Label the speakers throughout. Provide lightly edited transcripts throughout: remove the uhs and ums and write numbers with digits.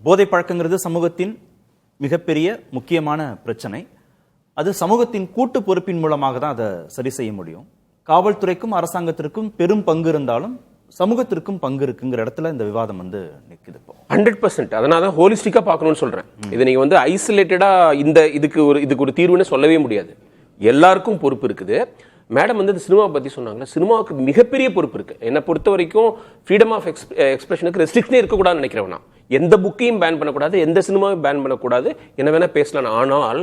Speaker 1: போதை பழக்கங்கிறது சமூகத்தின் மிகப்பெரிய முக்கியமான பிரச்சனை. அது சமூகத்தின் கூட்டு பொறுப்பின் மூலமாக தான் அதை சரி செய்ய முடியும். காவல்துறைக்கும் அரசாங்கத்திற்கும் பெரும் பங்கு இருந்தாலும் சமூகத்திற்கும் பங்கு இருக்குங்கிற இடத்துல இந்த விவாதம் நிக்குது.
Speaker 2: 100%. அதனால தான் ஹோலிஸ்டிக்கா பார்க்கணும்னு சொல்றேன். இதை நீங்க ஐசோலேட்டடா இதுக்கு ஒரு தீர்வுன்னு சொல்லவே முடியாது. எல்லாருக்கும் பொறுப்பு இருக்குது. மேடம் இந்த சினிமாவை பத்தி சொன்னாங்க. சினிமாவுக்கு மிகப்பெரிய பொறுப்பு இருக்கு. என்னை பொறுத்த வரைக்கும் ஃப்ரீடம் ஆஃப் எக்ஸ்பிரஷனுக்கு ரெஸ்ட்ரிக்ஷனே இருக்கக்கூடாதுன்னு நினைக்கிறேன். எந்த புக்கையும் பேன் பண்ணக்கூடாது, எந்த சினிமாவையும் பேன் பண்ணக்கூடாது, என்ன வேணா பேசலாம். ஆனால்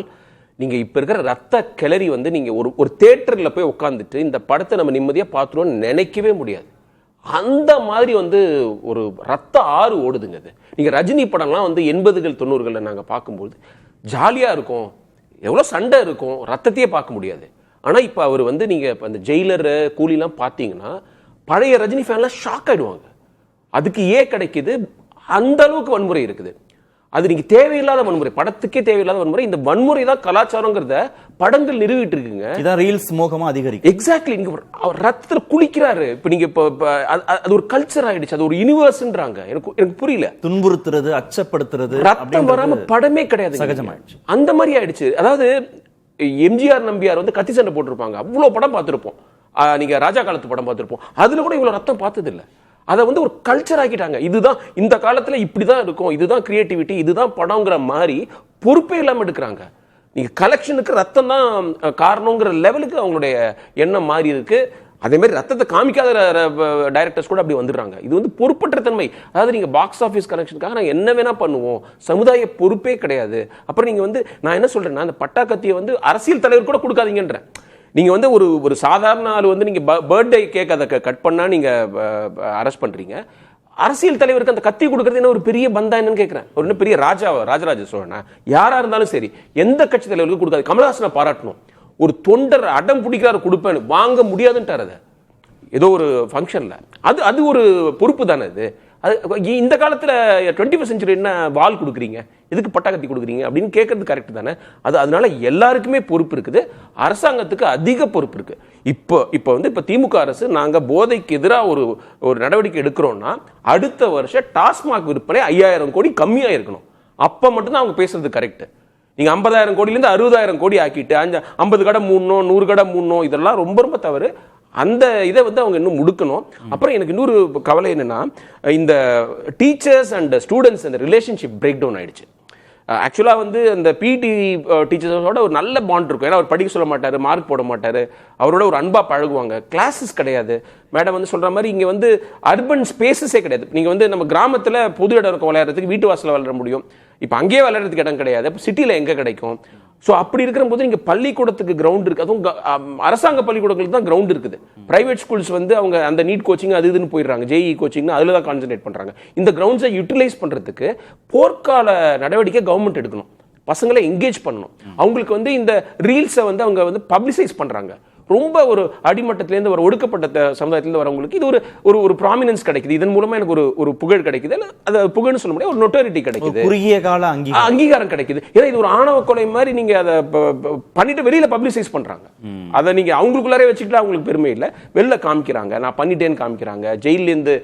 Speaker 2: நீங்க இப்ப இருக்கிற ரத்த கிளறி நீங்க ஒரு தியேட்டர்ல போய் உட்காந்துட்டு இந்த படத்தை நம்ம நிம்மதியா பார்த்துருவோம்னு நினைக்கவே முடியாது. அந்த மாதிரி ஒரு ரத்த ஆறு ஓடுதுங்க. அது நீங்க ரஜினி படம்லாம் 80கள் 90கள் நாங்க பார்க்கும்போது ஜாலியா இருக்கும், எவ்வளவு சண்டை இருக்கும், ரத்தத்தையே பார்க்க முடியாது. ஆனா இப்ப அவர் நீங்க அந்த ஜெயிலர் கூலிலாம் பார்த்தீங்கன்னா பழைய ரஜினி ஃபேன்லாம் ஷாக் ஆயிடுவாங்க. அதுக்கு கிடைக்குது, அந்த அளவுக்கு வன்முறை இருக்குது. அது நீங்க தேவையில்லாத வன்முறை, படத்துக்கே தேவையில்லாத வன்முறை. இந்த வன்முறை தான் கலாச்சாரங்கிறத படங்கள் நிறுவிட்டு இருக்குங்க.
Speaker 1: இதான் ரீல்ஸ் மோகமா அதிகரிக்கும்.
Speaker 2: எக்ஸாக்ட்லி. இங்க அவர் ரத்தத்துல குளிக்கிறாரு. இப்ப நீங்க அது ஒரு கல்ச்சர் ஆயிடுச்சு, அது ஒரு யூனிவர்ஸ்ன்றாங்க. எனக்கு புரியல.
Speaker 1: துன்புறுத்துறது, அச்சப்படுத்துறது,
Speaker 2: ரத்தம் வராம படமே கிடையாது, சகஜமாயிடுச்சு. அந்த மாதிரி ஆயிடுச்சு. அதாவது எம்ஜிஆர் நம்பியார் கத்தி சண்டை போட்டிருப்பாங்க, அவ்வளவு படம் பார்த்திருப்போம். நீங்க ராஜா காலத்து படம் பார்த்திருப்போம், அதுல கூட இவ்வளவு ரத்தம் பார்த்தது இல்ல. அதை ஒரு கல்ச்சர் ஆக்கிட்டாங்க. இதுதான் இந்த காலத்துல இப்படிதான் இருக்கும், இதுதான் கிரியேட்டிவிட்டி, இதுதான் படம்ங்கிற மாதிரி பொறுப்பே இல்லாம எடுக்கிறாங்க. நீங்க கலெக்ஷனுக்கு ரத்தம் தான் காரணங்கிற லெவலுக்கு அவங்களுடைய எண்ணம் மாறி இருக்கு. அதே மாதிரி ரத்தத்தை காமிக்காத டைரக்டர்ஸ் கூட அப்படி வந்துடுறாங்க. இது பொறுப்பற்ற தன்மை. அதாவது நீங்க பாக்ஸ் ஆஃபீஸ் கனெக்ஷனுக்காக நாங்கள் என்ன வேணா பண்ணுவோம், சமுதாய பொறுப்பே கிடையாது. அப்புறம் நீங்க நான் என்ன சொல்றேன்னா, அந்த பட்டா கத்தியை அரசியல் தலைவர் கூட கொடுக்காதீங்கன்றேன். நீங்க ஒரு சாதாரண ஆள் நீங்க பர்த்டே கேக் அதை கட் பண்ணா நீங்க அரெஸ்ட் பண்றீங்க. அரசியல் தலைவருக்கு அந்த கத்தி கொடுக்கறது என்ன ஒரு பெரிய பந்தா என்னன்னு கேட்கிறேன். ஒரு பெரிய ராஜராஜ சோழனா யாரா இருந்தாலும் சரி, எந்த கட்சி தலைவருக்கு கொடுக்காது. கமலஹாசனை பாராட்டணும். ஒரு தொண்டர் அடம் பிடிக்கிறாரு, கொடுப்பேன், வாங்க முடியாதுன்ட்டார். அதை ஏதோ ஒரு ஃபங்க்ஷன்ல அது ஒரு பொறுப்பு தானே. அது இந்த காலத்துல 21st century என்ன வால் கொடுக்குறீங்க, எதுக்கு பட்டாக்கத்தி கொடுக்குறீங்க அப்படின்னு கேட்கறது கரெக்ட் தானே. அதனால எல்லாருக்குமே பொறுப்பு இருக்குது. அரசாங்கத்துக்கு அதிக பொறுப்பு இருக்கு. இப்போ திமுக அரசு நாங்க போதைக்கு எதிராக ஒரு நடவடிக்கை எடுக்கிறோம்னா அடுத்த வருஷம் டாஸ்மாக் விற்பனை 5000 கோடி கம்மியா இருக்கணும். அப்ப மட்டும்தான் அவங்க பேசுறது கரெக்ட். நீங்க 50,000 கோடியிலிருந்து 60,000 கோடி ஆக்கிட்டு 50 கடை மூடணும், 100 கடை மூடணும், இதெல்லாம் ரொம்ப ரொம்ப தவறு. அந்த இதை அவங்க இன்னும் முடுக்கணும். அப்புறம் எனக்கு இன்னொரு கவலை என்னன்னா, இந்த டீச்சர்ஸ் அண்ட் ஸ்டூடெண்ட்ஸ் அந்த ரிலேஷன்ஷிப் பிரேக் டவுன் ஆயிடுச்சு. ஆக்சுவலா அந்த பிடி டீச்சர்ஸோட ஒரு நல்ல பாண்ட் இருக்கும். ஏன்னா அவர் படிக்க சொல்ல மாட்டாரு, மார்க் போட மாட்டாரு, அவரோட ஒரு அன்பா பழகுவாங்க. கிளாஸஸ் கிடையாது. மேடம் சொல்ற மாதிரி இங்க அர்பன் ஸ்பேசஸே கிடையாது. நீங்க நம்ம கிராமத்துல பொது இடம் இருக்கும் விளையாடுறதுக்கு, வீட்டு வாசல விளையாட முடியும். இப்ப அங்கேயே விளையாடுறதுக்கு இடம் கிடையாது. அப்ப சிட்டில எங்க கிடைக்கும்? ஸோ அப்படி இருக்கிற போது நீங்க பள்ளிக்கூடத்துக்கு கிரவுண்ட் இருக்கு, அதுவும் அரசாங்க பள்ளிக்கூடங்களுக்கு தான் கிரவுண்ட் இருக்குது. பிரைவேட் ஸ்கூல்ஸ் அவங்க அந்த நீட் கோச்சிங் அது இதுன்னு போயிடுறாங்க, ஜேஇ கோச்சிங் அதுல தான் கான்சென்ட்ரேட் பண்றாங்க. இந்த கிரவுண்ட்ஸை யூட்டிலைஸ் பண்றதுக்கு போர்க்கால நடவடிக்கை கவர்மெண்ட் எடுக்கணும். பசங்களை என்கேஜ் பண்ணணும். அவங்களுக்கு இந்த ரீல்ஸை அவங்க பப்ளிசைஸ் பண்றாங்க. ரொம்ப ஒரு அடிமட்டத்திலேருந்து ஒரு ஒடுக்கப்பட்ட சமுதாயத்திலிருந்து வரவங்களுக்கு இது ஒரு ப்ராமினன்ஸ் கிடைக்குது. இதன் மூலமா எனக்கு ஒரு புகழ் கிடைக்குது. அது புகழ்னு சொல்ல முடியாது, ஒரு நொட்டாரிட்டி கிடைக்குது,
Speaker 1: குறுகிய கால
Speaker 2: அங்கீகாரம் கிடைக்குது. ஏன்னா இது ஒரு ஆணவ கொலை மாதிரி நீங்க அதை பண்ணிட்டு வெளியில பப்ளிசைஸ் பண்றாங்க. அதை நீங்க அவங்களுக்குள்ளாரே வச்சுக்கிட்டு அவங்களுக்கு பெருமை இல்லை, வெளில காமிக்கிறாங்க, நான் பண்ணிட்டேன்னு காமிக்கிறாங்க, ஜெயில இருந்து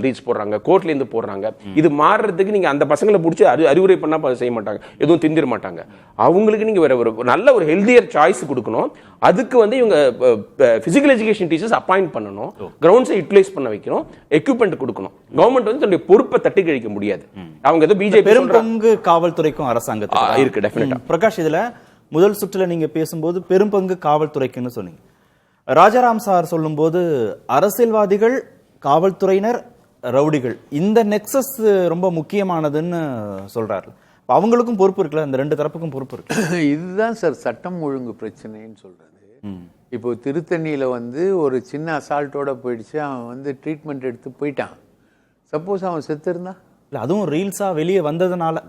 Speaker 2: ரீல்ஸ் போடுறாங்க, கோர்ட்ல இருந்து போடுறாங்க. இது மாறுறதுக்கு நீங்க அந்த பசங்களை பிடிச்சி அறிவுரை பண்ணா செய்ய மாட்டாங்க, எதுவும் திண்டிர மாட்டாங்க. அவங்களுக்கு நீங்க வேற ஒரு நல்ல ஒரு ஹெல்தியர் சாய்ஸ் கொடுக்கணும். அதுக்கு இவங்க பிசிக்கல் எஜுகேஷன் டீச்சர்ஸ் அப்பாயிண்ட் பண்ணணும், கிரவுண்ட்ஸை யூட்டிலைஸ் பண்ண வைக்கணும், எக்யூப்மெண்ட் கொடுக்கணும். கவர்மெண்ட் தன்னுடைய பொறுப்பை தட்டி கழிக்க முடியாது. அவங்க ஏதோ பிஜேபி
Speaker 1: பெரும் பங்கு காவல்துறைக்கும் அரசாங்கத்துக்கும்
Speaker 2: இருக்கு. டெஃபினட்டா.
Speaker 1: பிரகாஷ், இதுல முதல் சுற்றுல நீங்க பேசும்போது பெரும் பங்கு காவல்துறைக்குன்னு சொன்னீங்க. ராஜாராம் சார் சொல்லும் போது அரசியல்வாதிகள், காவல்துறையினர், ரவுடிகள், இந்த நெக்ஸஸ் ரொம்ப முக்கியமானதுன்னு சொல்றாரு. அவங்களுக்கும் பொறுப்பு இருக்குல்ல, இந்த ரெண்டு தரப்புக்கும் பொறுப்பு இருக்கு.
Speaker 3: இதுதான் சார் சட்டம் ஒழுங்கு பிரச்சனைன்னு சொல்றது. இப்போ திருத்தணியில ஒரு சின்ன அசால்ட்டோட போயிடுச்சு, அவன் ட்ரீட்மெண்ட் எடுத்து போயிட்டான். சப்போஸ் அவன் செத்து இருந்தா,
Speaker 1: இல்ல அதுவும் ரீல்ஸா வெளியே வந்ததுனால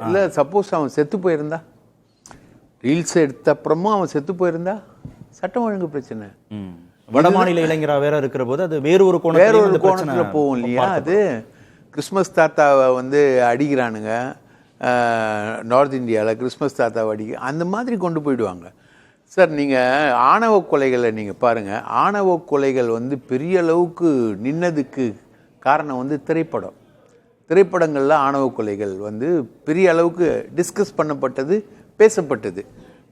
Speaker 3: இல்ல, சப்போஸ் அவன் செத்து போயிருந்தா, ரீல்ஸ் எடுத்த அப்புறமும் அவன் செத்து போயிருந்தா, சட்டம் ஒழுங்கு பிரச்சனை.
Speaker 1: வடமாநில இளைஞரா வேற இருக்கிற போது அது வேற ஒரு
Speaker 3: கோணத்துல போகும் இல்லையா. அது கிறிஸ்மஸ் தாத்தாவை அடிக்கிறானுங்க நார்த் இந்தியாவில், கிறிஸ்மஸ் தாத்தாவை அடிக்க அந்த மாதிரி கொண்டு போயிடுவாங்க. சார் நீங்கள் ஆணவ கொலைகளை நீங்கள் பாருங்கள். ஆணவ கொலைகள் பெரிய அளவுக்கு நின்னதுக்கு காரணம் திரைப்படம். திரைப்படங்கள்ல ஆணவ கொலைகள் வந்து பெரிய அளவுக்கு டிஸ்கஸ் பண்ணப்பட்டது, பேசப்பட்டது.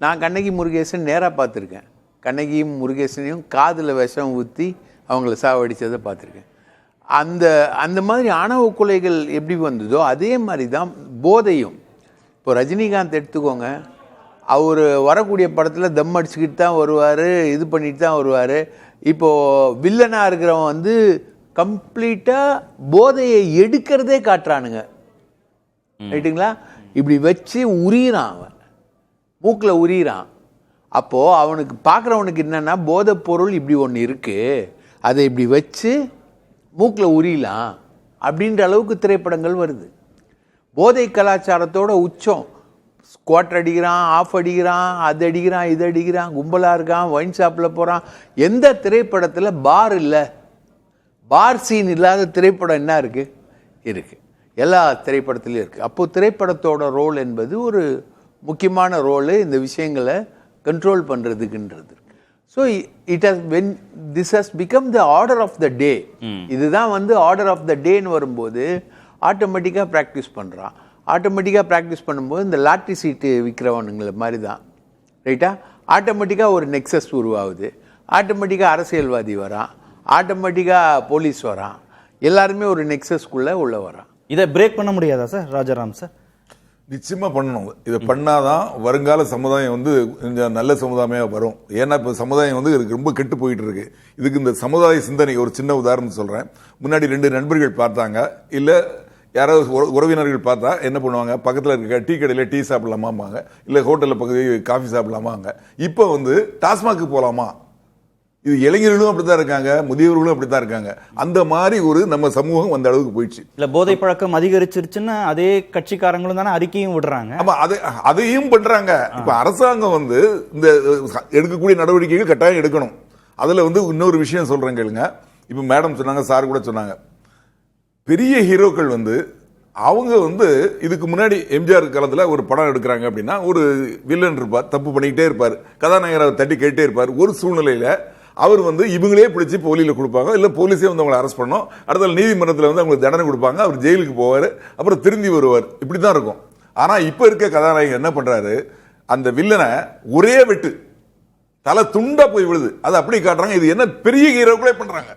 Speaker 3: நான் கண்ணகி முருகேசன் நேராக பார்த்துருக்கேன். கண்ணகியும் முருகேசனையும் காதில் விஷம் ஊற்றி அவங்கள சாவடித்ததை பார்த்துருக்கேன். அந்த மாதிரி ஆணவ கொலைகள் எப்படி வந்ததோ அதே மாதிரி தான் போதையும். இப்போ ரஜினிகாந்த் எடுத்துக்கோங்க, அவர் வரக்கூடிய படத்தில் தம் அடிச்சுக்கிட்டு தான் வருவார், இது பண்ணிட்டு தான் வருவார். இப்போது வில்லனாக இருக்கிறவன் வந்து கம்ப்ளீட்டாக போதையை எடுக்கிறதே காட்டுறானுங்க, ரைட்டுங்களா? இப்படி வச்சு உரியிறான், அவன் மூக்கில் உரியிறான். அப்போது அவனுக்கு பார்க்குறவனுக்கு என்னென்னா போதைப் பொருள் இப்படி ஒன்று இருக்குது, அதை இப்படி வச்சு மூக்கில் உரியலாம் அப்படின்ற அளவுக்கு திரைப்படங்கள் வருது. போதை கலாச்சாரத்தோட உச்சம். ஸ்குவாட் அடிக்கிறான், ஆஃப் அடிக்கிறான், அது அடிக்கிறான், இது அடிக்கிறான், கும்பலாக இருக்கான், ஒயின் ஷாப்பில் போகிறான். எந்த திரைப்படத்தில் பார் இல்லை, பார் சீன் இல்லாத திரைப்படம் என்ன இருக்குது? இருக்குது, எல்லா திரைப்படத்துலையும் இருக்குது. அப்போது திரைப்படத்தோட ரோல் என்பது ஒரு முக்கியமான ரோலு இந்த விஷயங்களை கண்ட்ரோல் பண்ணுறதுக்குன்றது. So it has when this has become the order of the day. இதுதான் வந்து ஆர்டர் ஆஃப் த டேன்னு வரும்போது ஆட்டோமேட்டிக்காக ப்ராக்டிஸ் பண்ணுறான். ஆட்டோமேட்டிக்காக ப்ராக்டிஸ் பண்ணும்போது இந்த லாட்ரி சீட்டு விற்கிறவனுங்களை மாதிரி தான், ரைட்டா? ஆட்டோமேட்டிக்காக ஒரு நெக்ஸஸ் உருவாகுது, ஆட்டோமேட்டிக்காக அரசியல்வாதி வரான், ஆட்டோமேட்டிக்காக போலீஸ் வரான், எல்லாருமே ஒரு நெக்ஸஸ்குள்ளே உள்ள வரான்.
Speaker 1: இதை பிரேக் பண்ண முடியாதா சார் ராஜாராம் சார்?
Speaker 4: நிச்சயமா பண்ணணும். இதை பண்ணாதான் வருங்கால சமுதாயம் வந்து கொஞ்சம் நல்ல சமுதாயமாக வரும். ஏன்னா இப்போ சமுதாயம் வந்து ரொம்ப கெட்டு போயிட்டு இருக்கு. இதுக்கு இந்த சமுதாய சிந்தனை ஒரு சின்ன உதாரணம் சொல்றேன். முன்னாடி 2 நண்பர்கள் பார்த்தாங்க, இல்ல யாராவது உறவினர்கள் பார்த்தா என்ன பண்ணுவாங்க, பக்கத்தில் இருக்க டீ கடையில் டீ சாப்பிடலாமாங்க, இல்லை ஹோட்டலில் பகுதி காஃபி சாப்பிடலாமாங்க. இப்போ வந்து டாஸ்மாக்கு போகலாமா? இது இளைஞர்களும் அப்படித்தான் இருக்காங்க, முதியவர்களும் அப்படித்தான் இருக்காங்க. அந்த மாதிரி ஒரு நம்ம சமூகம் அந்த அளவுக்கு போயிடுச்சு.
Speaker 1: இல்ல போதை பழக்கம் அதிகரிச்சிருச்சுன்னு அதே கட்சிக்காரங்களும் தானே அறிக்கையும் விடுறாங்க.
Speaker 4: ஆமா, அதையும் பண்றாங்க. இப்ப அரசாங்கம் வந்து இந்த எடுக்கக்கூடிய நடவடிக்கைகள் கட்டாயம் எடுக்கணும். அதுல வந்து இன்னொரு விஷயம் சொல்றேன் கேளுங்க. இப்ப மேடம் சொன்னாங்க, சார் கூட சொன்னாங்க, பெரிய ஹீரோக்கள் வந்து அவங்க வந்து இதுக்கு முன்னாடி எம்ஜிஆர் காலத்துல ஒரு படம் எடுக்கிறாங்க அப்படின்னா ஒரு வில்லன் இருப்பார், தப்பு பண்ணிக்கிட்டே இருப்பார், கதாநாயகரை தட்டி கேட்டே இருப்பார். ஒரு சூழ்நிலையில அவர் வந்து இவங்களே பிடிச்சி போலீஸில் கொடுப்பாங்க, இல்லை போலீஸே வந்து அவங்களை அரெஸ்ட் பண்ணோம், அடுத்த நீதிமன்றத்தில் வந்து அவங்களுக்கு தண்டனை கொடுப்பாங்க, அவர் ஜெயிலுக்கு போவார், அப்புறம் திரும்பி வருவார். இப்படி தான் இருக்கும். ஆனால் இப்போ இருக்க கதாநாயகர் என்ன பண்ணுறாரு, அந்த வில்லனை ஒரே வெட்டு தலை துண்டா போய் விழுது, அதை அப்படி காட்டுறாங்க. இது என்ன பெரிய ஹீரோக்களே பண்ணுறாங்க.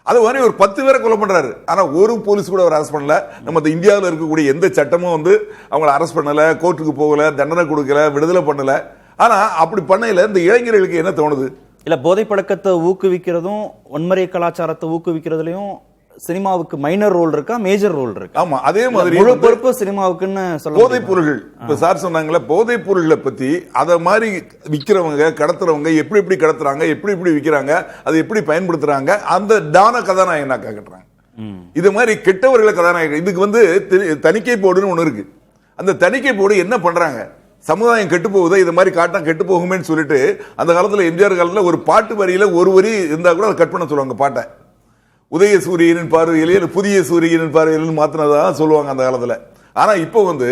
Speaker 4: அது மாதிரி ஒரு 10 பேரை கொலை பண்றாரு, ஆனா ஒரு போலீஸ் கூட அவர் அரெஸ்ட் பண்ணல. நம்ம இந்தியாவில் இருக்கக்கூடிய எந்த சட்டமும் வந்து அவங்களை அரெஸ்ட் பண்ணல, கோர்ட்டுக்கு போகல, தண்டனை கொடுக்கல, விடுதலை பண்ணல. ஆனா அப்படி பண்ணல. இந்த இளைஞர்களுக்கு என்ன தோணுது,
Speaker 1: இல்ல போதை பழக்கத்தை ஊக்குவிக்கிறதும் வன்முறை கலாச்சாரத்தை ஊக்குவிக்கிறதுலயும் சினிமாவுக்கு மைனர் ரோல் இருக்கா, மேஜர் ரோல் இருக்கா?
Speaker 4: ஆமா, அதே மாதிரி
Speaker 1: முழு பொறுப்பு சினிமாவுக்குன்னு சொல்ல.
Speaker 4: போதைப் பொருள்கள், இப்ப சார் சொன்னாங்களே போதைப் பொருள்களை பத்தி, அத மாதிரி விக்கிறவங்க கடத்துறவங்க எப்படி எப்படி கடத்துறாங்க, எப்படி எப்படி விக்கிறாங்க, அதை எப்படி பயன்படுத்துறாங்க, அந்த டான கதாநாயகனா காட்டுறாங்க. இது மாதிரி கெட்டவர்களை கதாநாயகன். இதுக்கு வந்து தணிக்கை போர்டுன்னு ஒண்ணு இருக்கு. அந்த தணிக்கை போர்டு என்ன பண்றாங்க, சமுதாயம் கெட்டு போகுது, இது மாதிரி காட்டினா கெட்டு போகுமேன்னு சொல்லிட்டு அந்த காலத்துல எம்ஜிஆர் காலத்துல ஒரு பாட்டு வரியில ஒரு வரி இருந்தா கூட அதை கட் பண்ண சொல்லுவாங்க. பாட்டை உதய சூரியனின் பார்வையிலே புதிய சூரியனின் பார்வையிலும் மாத்தினதான் சொல்லுவாங்க அந்த காலத்துல. ஆனா இப்போ வந்து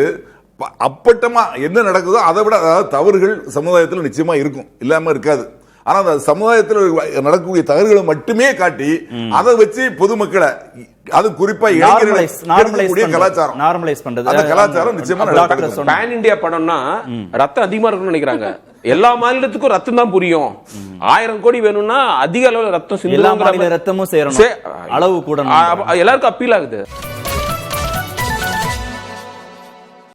Speaker 4: அப்பட்டமா என்ன நடக்குதோ அதை விட, அதாவது தவறுகள் சமுதாயத்தில் நிச்சயமா இருக்கும், இல்லாம இருக்காது. ஆனா அந்த சமுதாயத்தில் நடக்கக்கூடிய தவறுகளை மட்டுமே காட்டி அதை வச்சு பொதுமக்களை, அது குறிப்பா கலாச்சாரம்
Speaker 1: நார்மலைஸ் பண்றது,
Speaker 4: அந்த கலாச்சாரம் நிச்சயமா.
Speaker 2: பேன் இந்தியா படம்னா ரத்தம் அதிகமா இருக்கும்னு நினைக்கிறாங்க. எல்லா மாநிலத்துக்கும் ரத்தம் தான் புரியும். 1000 கோடி வேணும்னா அதிக அளவுல ரத்தம்,
Speaker 1: எல்லா மாநில ரத்தமும் சேரணும், அளவு கூட
Speaker 2: எல்லாருக்கும் அப்பீல் ஆகுது.